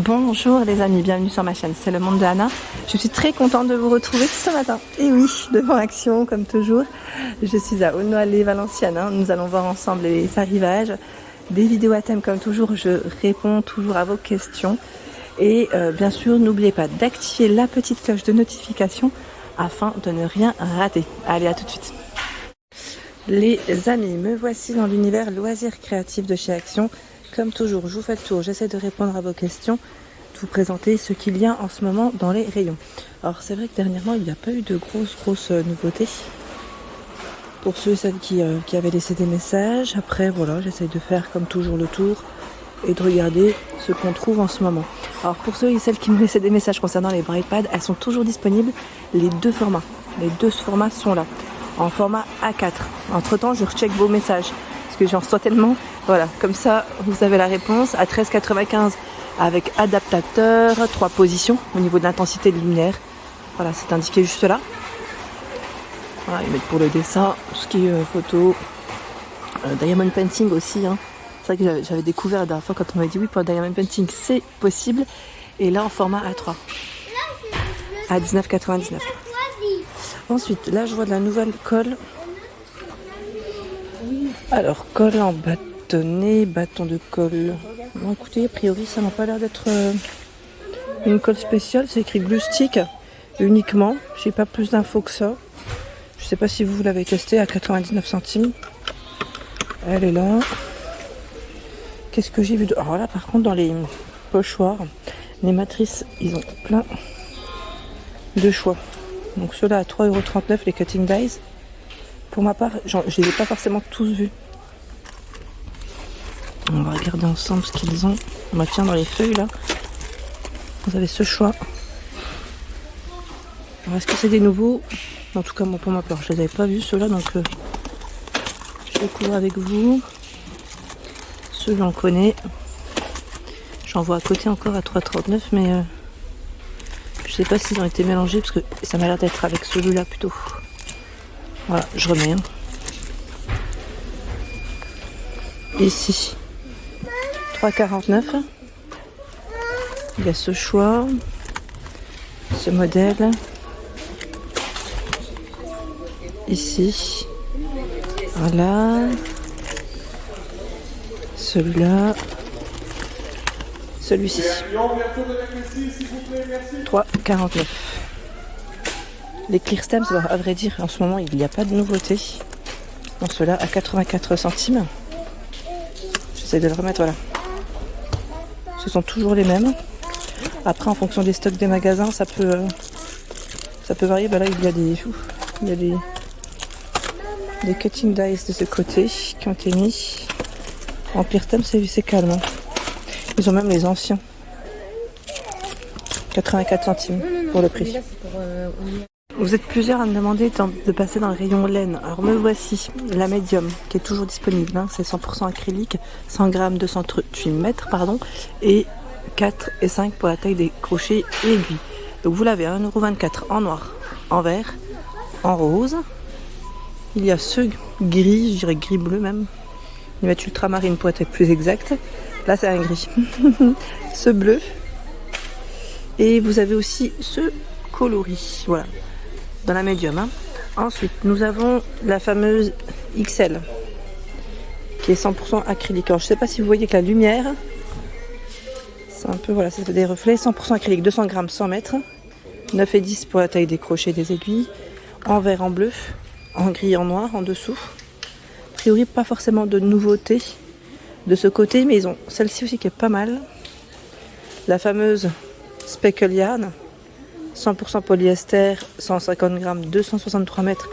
Bonjour les amis, bienvenue sur ma chaîne, c'est le monde de Anna. Je suis très contente de vous retrouver ce matin. Et oui, devant Action comme toujours. Je suis à Aulnoy-les-Valenciennes. Nous allons voir ensemble les arrivages, des vidéos à thème comme toujours. Je réponds toujours à vos questions. Et bien sûr, n'oubliez pas d'activer la petite cloche de notification afin de ne rien rater. Allez, à tout de suite. Les amis, me voici dans l'univers loisirs créatifs de chez Action. Comme toujours, je vous fais le tour, j'essaie de répondre à vos questions, de vous présenter ce qu'il y a en ce moment dans les rayons. Alors c'est vrai que dernièrement, il n'y a pas eu de grosses nouveautés. Pour ceux et celles qui avaient laissé des messages, après voilà, j'essaie de faire comme toujours le tour et de regarder ce qu'on trouve en ce moment. Alors pour ceux et celles qui me laissaient des messages concernant les braille pads, elles sont toujours disponibles, les deux formats. Les deux formats sont là, en format A4. Entre temps, je recheck vos messages. Que j'en reçois tellement, voilà, comme ça vous avez la réponse à 13,95 avec adaptateur, 3 positions au niveau de l'intensité de lumière. Voilà, c'est indiqué juste là. Voilà, ils mettent pour le dessin, tout ce qui est photo, diamond painting aussi. C'est vrai que j'avais découvert la dernière fois quand on m'a dit oui, pour le diamond painting c'est possible. Et là en format A3 à 19,99. Ensuite, là je vois de la nouvelle colle. Alors, colle en bâtonnet, bâton de colle. Bon, écoutez, a priori, ça n'a pas l'air d'être une colle spéciale. C'est écrit glue stick uniquement. J'ai pas plus d'infos que ça. Je sais pas si vous l'avez testé à 99 centimes. Elle est là. Qu'est-ce que j'ai vu de... Alors là, par contre, dans les pochoirs, les matrices, ils ont plein de choix. Donc ceux-là à 3,39 € les cutting dies. Pour ma part, je ne les ai pas forcément tous vus. On va regarder ensemble ce qu'ils ont. On va tiens dans les feuilles là. Vous avez ce choix. Alors, est-ce que c'est des nouveaux? En tout cas, moi pour ma part, je les avais pas vus ceux-là, donc je découvre avec vous. Ceux-là on connaît. J'en vois à côté encore à 3,39 €, mais je sais pas s'ils ont été mélangés parce que ça m'a l'air d'être avec celui-là plutôt. Voilà, je remets. Ici, 3,49 €. Il y a ce choix, ce modèle. Ici, voilà. Celui-là. Celui-ci. 3,49 €. Les clear stems, à vrai dire, en ce moment, il n'y a pas de nouveauté. Dans ceux-là, à 84 centimes. J'essaie de le remettre, voilà. Ce sont toujours les mêmes. Après, en fonction des stocks des magasins, ça peut varier. Bah là, il y a des cutting dies de ce côté qui ont été mis. En clear stems, c'est calme. Ils ont même les anciens. 84 centimes pour le prix. Vous êtes plusieurs à me demander de passer dans le rayon laine. Alors me voici, la médium, qui est toujours disponible. C'est 100% acrylique, 100 grammes, 238 mètres, pardon, et 4,5 pour la taille des crochets et aiguilles. Donc vous l'avez à 1,24 € en noir, en vert, en rose. Il y a ce gris, je dirais gris-bleu même. Ils mettent ultramarine pour être plus exact. Là c'est un gris. Ce bleu. Et vous avez aussi ce coloris, voilà. Dans la médium. Ensuite, nous avons la fameuse XL qui est 100% acrylique. Alors, je ne sais pas si vous voyez que la lumière, c'est un peu, voilà, ça fait des reflets. 100% acrylique, 200 grammes, 100 mètres. 9,10 € pour la taille des crochets des aiguilles. En vert, en bleu, en gris, en noir, en dessous. A priori, pas forcément de nouveauté de ce côté, mais ils ont celle-ci aussi qui est pas mal. La fameuse Speckle Yarn. 100% polyester, 150 grammes, 263 mètres,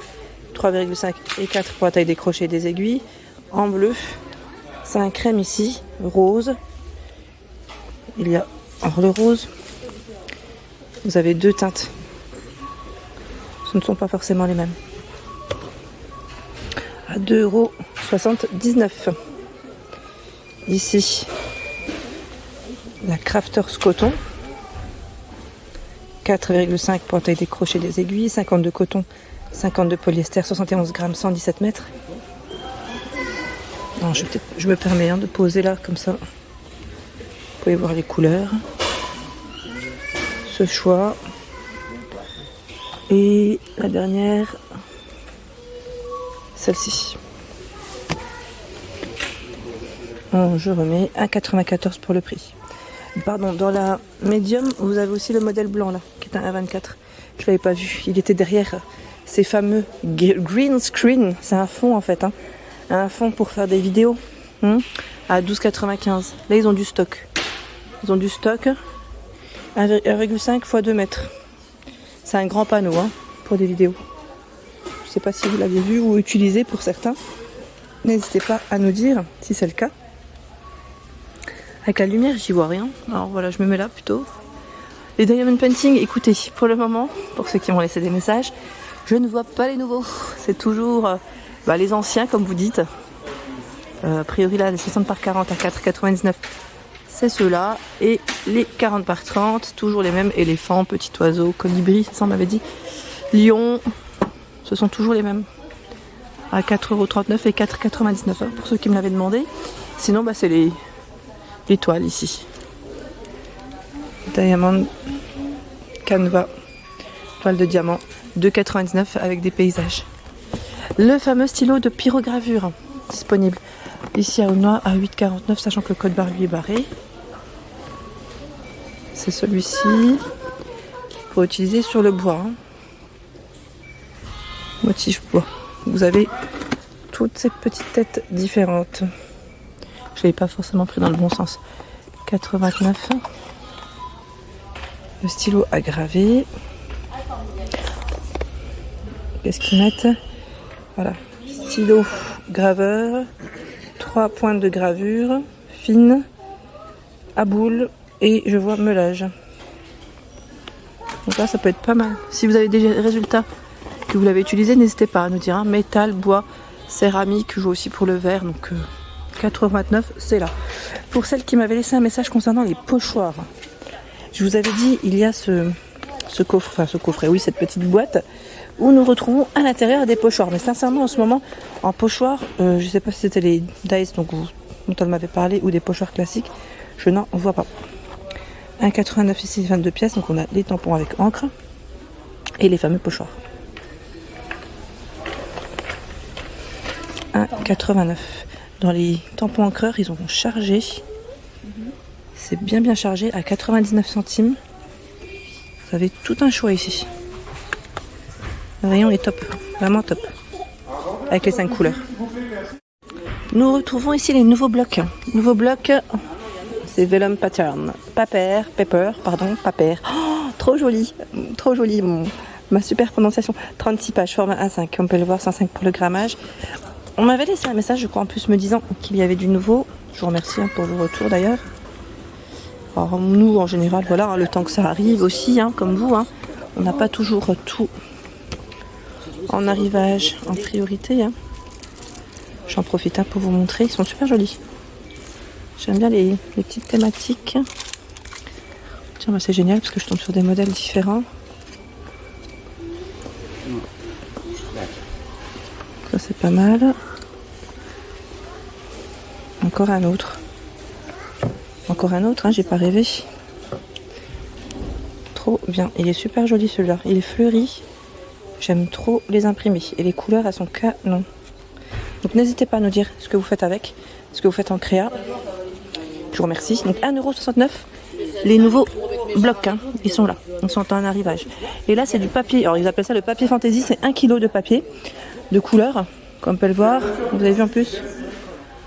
3,5 et 4 pour la taille des crochets et des aiguilles. En bleu, c'est un crème ici, rose. Il y a, alors le rose, vous avez deux teintes. Ce ne sont pas forcément les mêmes. À 2,79 €. Ici, la Crafters Coton. 4,5 pour la taille des crochets des aiguilles, 52 coton, 52 polyester, 71 grammes, 117 mètres. Non, je me permets de poser là comme ça. Vous pouvez voir les couleurs. ce choix. Et la dernière, celle-ci. Bon, je remets 1,94 pour le prix. Pardon, dans la médium, vous avez aussi le modèle blanc là, qui est un 1,24. Je l'avais pas vu, il était derrière ces fameux green screen. C'est un fond en fait, hein. Un fond pour faire des vidéos à 12,95. Là ils ont du stock. Ils ont du stock 1,5 x 2 mètres. C'est un grand panneau pour des vidéos. Je sais pas si vous l'avez vu ou utilisé pour certains. N'hésitez pas à nous dire si c'est le cas. Avec la lumière, j'y vois rien. Alors voilà, je me mets là plutôt. Les diamond painting, écoutez, pour le moment, pour ceux qui m'ont laissé des messages, je ne vois pas les nouveaux. C'est toujours les anciens, comme vous dites. A priori là, les 60 par 40 à 4,99, c'est ceux-là. Et les 40 par 30, toujours les mêmes. Éléphant, petit oiseau, colibri, ça on m'avait dit. Lion, ce sont toujours les mêmes. À 4,39 € et 4,99 pour ceux qui me l'avaient demandé. Sinon, c'est les toiles ici. Diamond Canva, toile de diamant, 2,99 avec des paysages. Le fameux stylo de pyrogravure disponible ici à Aulnois à 8,49, sachant que le code barre lui est barré. C'est celui-ci pour utiliser sur le bois. Motif bois. Vous avez toutes ces petites têtes différentes. Je ne l'ai pas forcément pris dans le bon sens. 4,29. Le stylo à graver. Qu'est-ce qu'ils mettent? Voilà. Stylo graveur. 3 pointes de gravure. Fine. À boule. Et je vois meulage. Donc là, ça peut être pas mal. Si vous avez des résultats que vous l'avez utilisé, n'hésitez pas à nous dire. Métal, bois, céramique. Je joue aussi pour le verre. Donc 4,29 €, c'est là. Pour celle qui m'avait laissé un message concernant les pochoirs. Je vous avais dit, il y a ce coffret, oui, cette petite boîte où nous retrouvons à l'intérieur des pochoirs. Mais sincèrement, en ce moment, en pochoir, je ne sais pas si c'était les Dice dont elle m'avait parlé ou des pochoirs classiques, je n'en vois pas. 1,89 € ici, 22 pièces, donc on a les tampons avec encre et les fameux pochoirs. 1,89 €. Dans les tampons encreurs, ils ont chargé. C'est bien chargé à 99 centimes. Vous avez tout un choix ici. Le rayon est top, vraiment top. Avec les 5 couleurs. Nous retrouvons ici les nouveaux blocs. Nouveaux blocs, c'est Vellum Pattern. Paper. Oh, trop joli, ma super prononciation. 36 pages, format A5. On peut le voir, 105 pour le grammage. On m'avait laissé un message, je crois, en plus me disant qu'il y avait du nouveau. Je vous remercie pour vos retours d'ailleurs. Alors nous, en général, voilà, le temps que ça arrive aussi, comme vous, on n'a pas toujours tout en arrivage en priorité. J'en profite pour vous montrer, ils sont super jolis. J'aime bien les petites thématiques. Tiens, c'est génial parce que je tombe sur des modèles différents. Ça c'est pas mal. Encore un autre, j'ai pas rêvé. Trop bien, il est super joli celui-là, il est fleuri. J'aime trop les imprimés et les couleurs elles sont canon. Donc n'hésitez pas à nous dire ce que vous faites avec, ce que vous faites en créa. Je vous remercie. Donc 1,69 €, les nouveaux blocs, ils sont là, ils sont en arrivage. Et là c'est du papier, alors ils appellent ça le papier fantaisie, c'est 1 kg de papier de couleur, comme on peut le voir, vous avez vu en plus,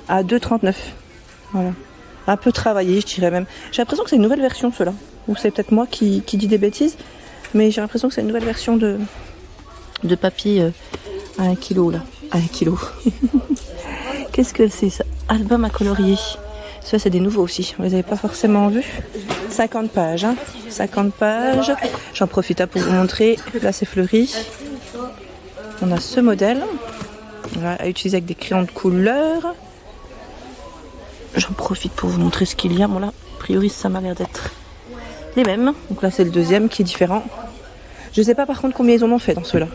à 2,39 €. Voilà. Un peu travaillé, je dirais même. J'ai l'impression que c'est une nouvelle version, ceux-là. Ou c'est peut-être moi qui dis des bêtises. Mais j'ai l'impression que c'est une nouvelle version de papier à 1 kg, là. À 1 kg. Qu'est-ce que c'est, ça? Album à colorier. Ça, c'est des nouveaux aussi. On les avait pas forcément vus. 50 pages, 50 pages. J'en profite pour vous montrer. Là, c'est fleuri. On a ce modèle. Voilà, à utiliser avec des crayons de couleur. J'en profite pour vous montrer ce qu'il y a. Bon là, a priori, ça m'a l'air d'être les mêmes. Donc là, c'est le deuxième qui est différent. Je ne sais pas par contre combien ils en ont fait dans ceux-là.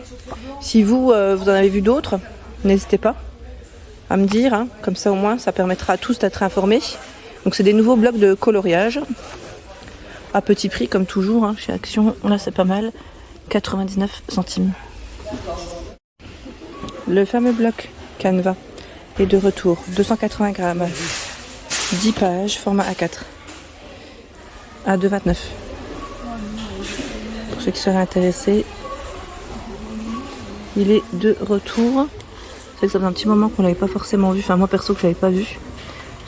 Si vous, vous en avez vu d'autres, n'hésitez pas à me dire. Comme ça, au moins, ça permettra à tous d'être informés. Donc c'est des nouveaux blocs de coloriage. à petit prix comme toujours, hein, chez Action. Là c'est pas mal, 99 centimes. Le fameux bloc Canva est de retour, 280 grammes, 10 pages, format A4, à 2,29. Pour ceux qui seraient intéressés, il est de retour. C'est que ça fait un petit moment qu'on l'avait pas forcément vu, enfin moi perso que je l'avais pas vu,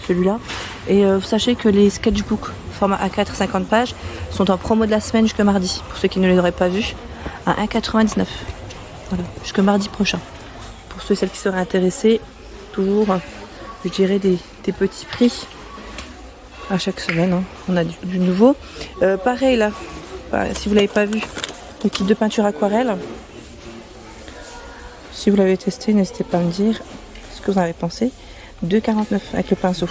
celui-là. Et sachez que les sketchbooks format A4 50 pages sont en promo de la semaine jusqu'à mardi, pour ceux qui ne les auraient pas vus, à 1,99. Voilà, jusqu'à mardi prochain. Pour ceux et celles qui seraient intéressés, toujours, je dirais, des petits prix à chaque semaine, hein. On a du nouveau. Pareil là, si vous l'avez pas vu, le kit de peinture aquarelle. Si vous l'avez testé, n'hésitez pas à me dire ce que vous en avez pensé. 2,49 avec le pinceau.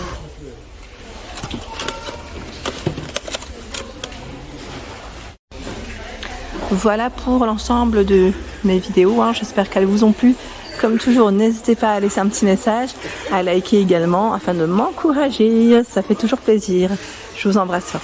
Voilà pour l'ensemble de mes vidéos, hein. J'espère qu'elles vous ont plu. Comme toujours, n'hésitez pas à laisser un petit message, à liker également afin de m'encourager. Ça fait toujours plaisir. Je vous embrasse fort.